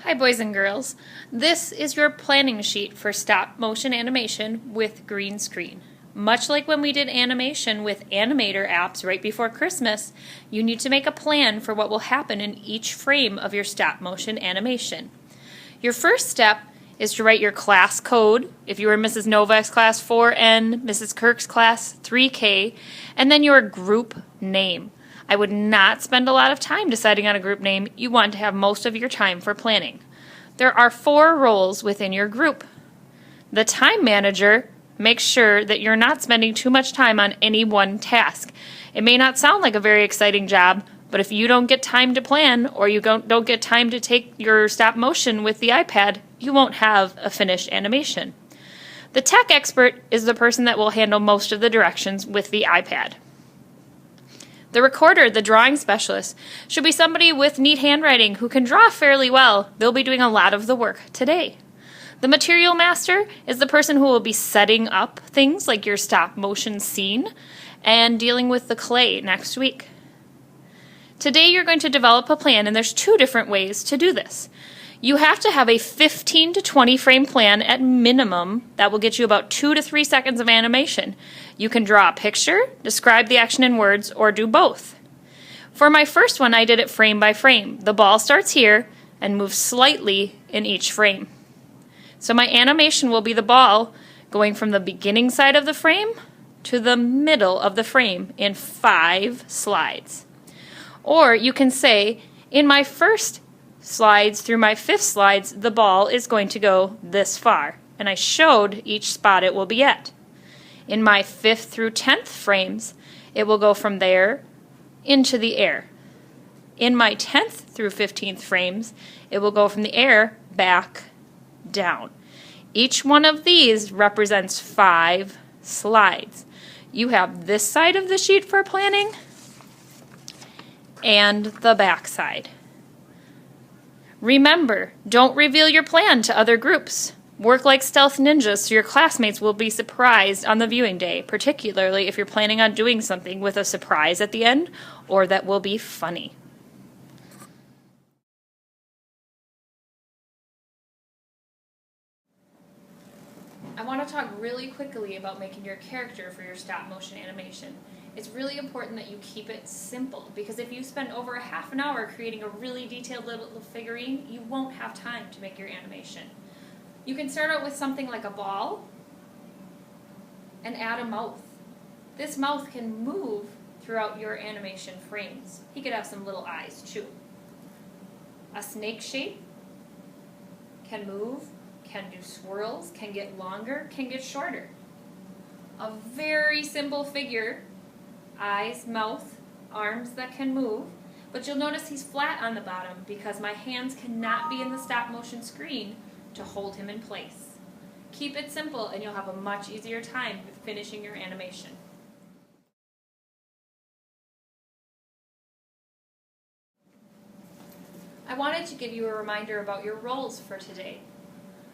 Hi boys and girls, this is your planning sheet for stop motion animation with green screen. Much like when we did animation with Animator apps right before Christmas, you need to make a plan for what will happen in each frame of your stop motion animation. Your first step is to write your class code, if you were in Mrs. Novak's class 4N, Mrs. Kirk's class 3K, and then your group name. I would not spend a lot of time deciding on a group name. You want to have most of your time for planning. There are 4 roles within your group. The time manager makes sure that you're not spending too much time on any one task. It may not sound like a very exciting job, but if you don't get time to plan or you don't get time to take your stop motion with the iPad, you won't have a finished animation. The tech expert is the person that will handle most of the directions with the iPad. The recorder, the drawing specialist, should be somebody with neat handwriting who can draw fairly well. They'll be doing a lot of the work today. The material master is the person who will be setting up things like your stop motion scene and dealing with the clay next week. Today you're going to develop a plan, and there's 2 different ways to do this. You have to have a 15 to 20 frame plan at minimum. That will get you about 2 to 3 seconds of animation. You can draw a picture, describe the action in words, or do both. For my first one, I did it frame by frame. The ball starts here and moves slightly in each frame. So my animation will be the ball going from the beginning side of the frame to the middle of the frame in 5 slides. Or you can say, in my first slides through my 5th slides, the ball is going to go this far, and I showed each spot it will be at. In my 5th through 10th frames, it will go from there into the air. In my 10th through 15th frames, it will go from the air back down. Each one of these represents 5 slides. You have this side of the sheet for planning and the back side. Remember, don't reveal your plan to other groups. Work like stealth ninjas so your classmates will be surprised on the viewing day, particularly if you're planning on doing something with a surprise at the end or that will be funny. I want to talk really quickly about making your character for your stop motion animation. It's really important that you keep it simple, because if you spend over a half an hour creating a really detailed little figurine, you won't have time to make your animation. You can start out with something like a ball and add a mouth. This mouth can move throughout your animation frames. He could have some little eyes too. A snake shape can move, can do swirls, can get longer, can get shorter. A very simple figure, eyes, mouth, arms that can move, but you'll notice he's flat on the bottom because my hands cannot be in the stop motion screen to hold him in place. Keep it simple and you'll have a much easier time with finishing your animation. I wanted to give you a reminder about your roles for today.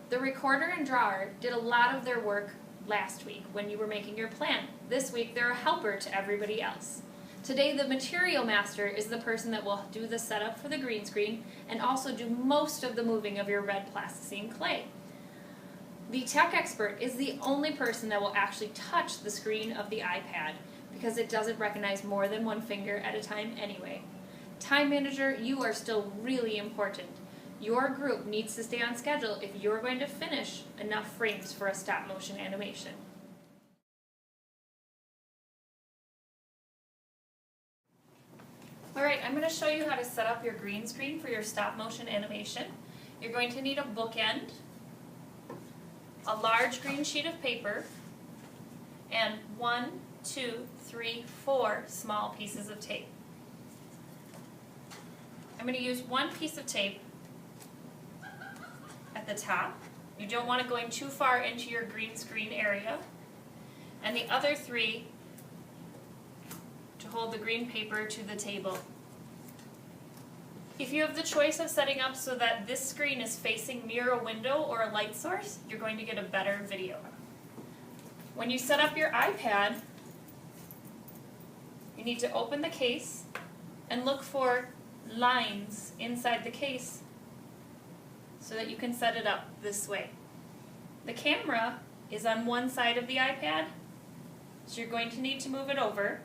The recorder and drawer did a lot of their work last week when you were making your plan. This week they're a helper to everybody else. Today the material master is the person that will do the setup for the green screen and also do most of the moving of your red plasticine clay. The tech expert is the only person that will actually touch the screen of the iPad because it doesn't recognize more than one finger at a time anyway. Time manager, you are still really important. Your group needs to stay on schedule if you're going to finish enough frames for a stop motion animation. Alright, I'm going to show you how to set up your green screen for your stop motion animation. You're going to need a bookend, a large green sheet of paper, and 1, 2, 3, 4 small pieces of tape. I'm going to use 1 piece of tape at the top. You don't want it going too far into your green screen area. And the other 3 to hold the green paper to the table. If you have the choice of setting up so that this screen is facing near a window or a light source, you're going to get a better video. When you set up your iPad, you need to open the case and look for lines inside the case so that you can set it up this way. The camera is on one side of the iPad, so you're going to need to move it over.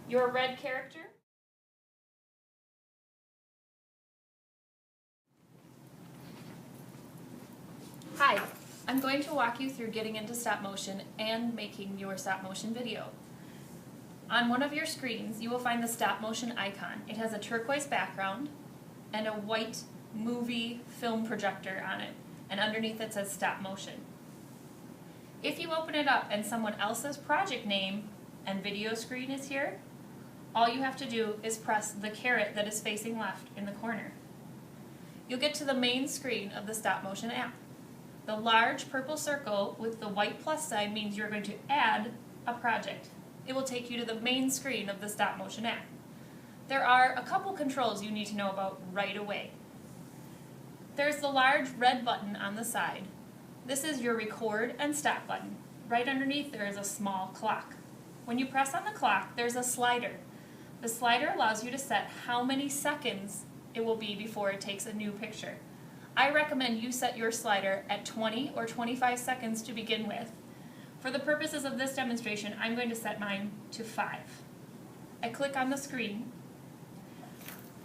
Your red character Hi, I'm going to walk you through getting into stop motion and making your stop motion video. On one of your screens, you will find the stop motion icon. It has a turquoise background and a white movie film projector on it, and underneath it says stop motion. If you open it up and someone else's project name and video screen is here, all you have to do is press the caret that is facing left in the corner. You'll get to the main screen of the stop motion app. The large purple circle with the white plus sign means you're going to add a project. It will take you to the main screen of the stop motion app. There are a couple controls you need to know about right away. There's the large red button on the side. This is your record and stop button. Right underneath there is a small clock. When you press on the clock, there's a slider. The slider allows you to set how many seconds it will be before it takes a new picture. I recommend you set your slider at 20 or 25 seconds to begin with. For the purposes of this demonstration, I'm going to set mine to 5. I click on the screen.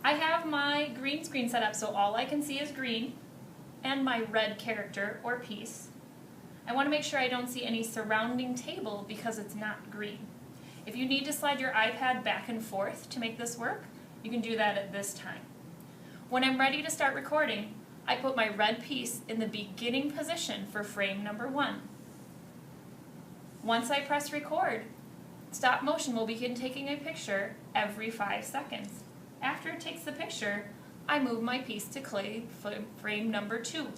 I have my green screen set up so all I can see is green and my red character or piece. I want to make sure I don't see any surrounding table because it's not green. If you need to slide your iPad back and forth to make this work, you can do that at this time. When I'm ready to start recording, I put my red piece in the beginning position for frame number 1. Once I press record, stop motion will begin taking a picture every 5 seconds. After it takes the picture, I move my piece to frame number 2.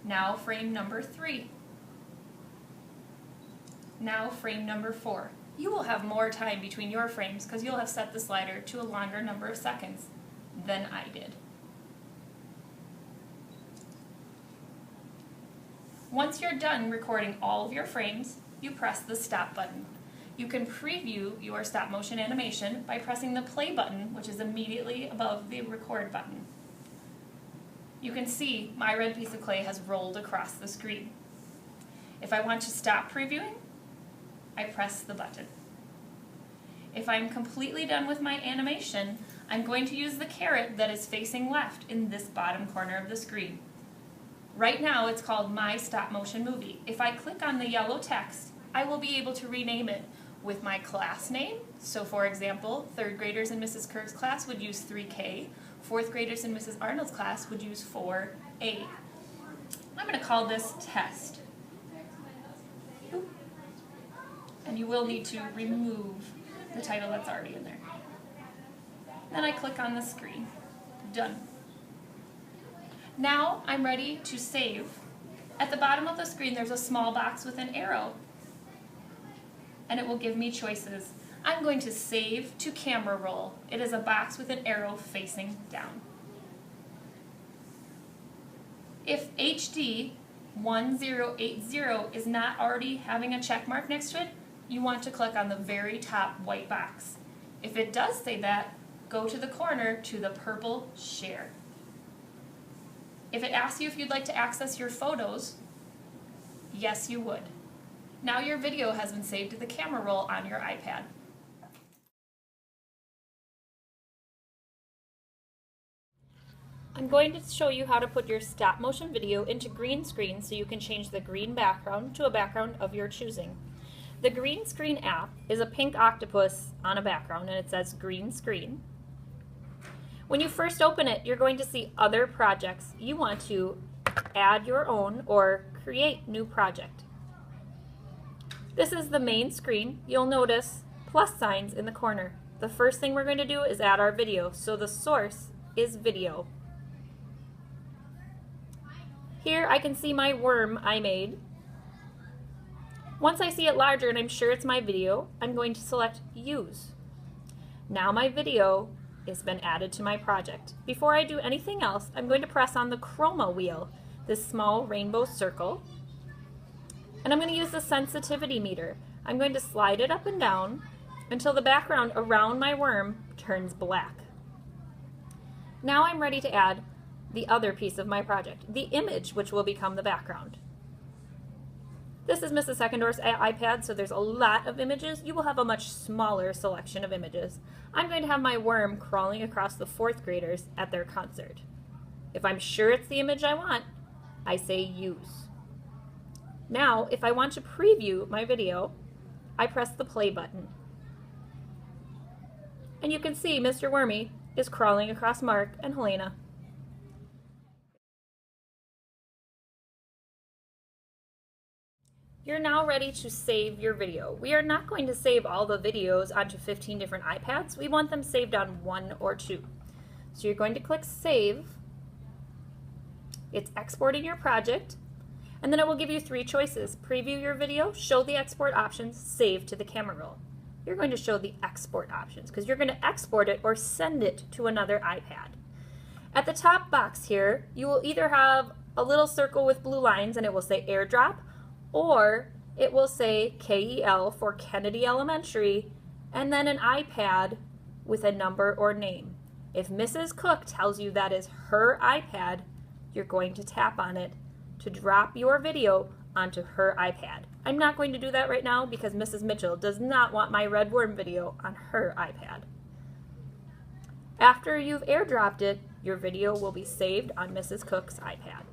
Now frame number 3. Now frame number 4. You will have more time between your frames because you'll have set the slider to a longer number of seconds than I did. Once you're done recording all of your frames, you press the stop button. You can preview your stop motion animation by pressing the play button, which is immediately above the record button. You can see my red piece of clay has rolled across the screen. If I want to stop previewing, I press the button. If I'm completely done with my animation, I'm going to use the caret that is facing left in this bottom corner of the screen. Right now it's called My Stop Motion Movie. If I click on the yellow text, I will be able to rename it with my class name. So for example, 3rd graders in Mrs. Kirk's class would use 3K, 4th graders in Mrs. Arnold's class would use 4A. I'm going to call this Test. And you will need to remove the title that's already in there. Then I click on the screen. Done. Now I'm ready to save. At the bottom of the screen there's a small box with an arrow and it will give me choices. I'm going to save to camera roll. It is a box with an arrow facing down. If HD 1080 is not already having a check mark next to it, you want to click on the very top white box. If it does say that, go to the corner to the purple Share. If it asks you if you'd like to access your photos, yes you would. Now your video has been saved to the camera roll on your iPad. I'm going to show you how to put your stop motion video into green screen so you can change the green background to a background of your choosing. The green screen app is a pink octopus on a background and it says green screen. When you first open it, you're going to see other projects. You want to add your own or create new project. This is the main screen. You'll notice plus signs in the corner. The first thing we're going to do is add our video. So the source is video. Here I can see my worm I made. Once I see it larger and I'm sure it's my video, I'm going to select Use. Now my video has been added to my project. Before I do anything else, I'm going to press on the chroma wheel, this small rainbow circle, and I'm going to use the sensitivity meter. I'm going to slide it up and down until the background around my worm turns black. Now I'm ready to add the other piece of my project, the image, which will become the background. This is Mrs. Seckendorf's iPad, so there's a lot of images. You will have a much smaller selection of images. I'm going to have my worm crawling across the 4th graders at their concert. If I'm sure it's the image I want, I say use. Now, if I want to preview my video, I press the play button. And you can see Mr. Wormy is crawling across Mark and Helena. You're now ready to save your video. We are not going to save all the videos onto 15 different iPads. We want them saved on 1 or 2. So you're going to click Save. It's exporting your project, and then it will give you 3 choices. Preview your video, show the export options, save to the camera roll. You're going to show the export options because you're going to export it or send it to another iPad. At the top box here, you will either have a little circle with blue lines and it will say AirDrop, or it will say KEL for Kennedy Elementary, and then an iPad with a number or name. If Mrs. Cook tells you that is her iPad, you're going to tap on it to drop your video onto her iPad. I'm not going to do that right now because Mrs. Mitchell does not want my red worm video on her iPad. After you've airdropped it, your video will be saved on Mrs. Cook's iPad.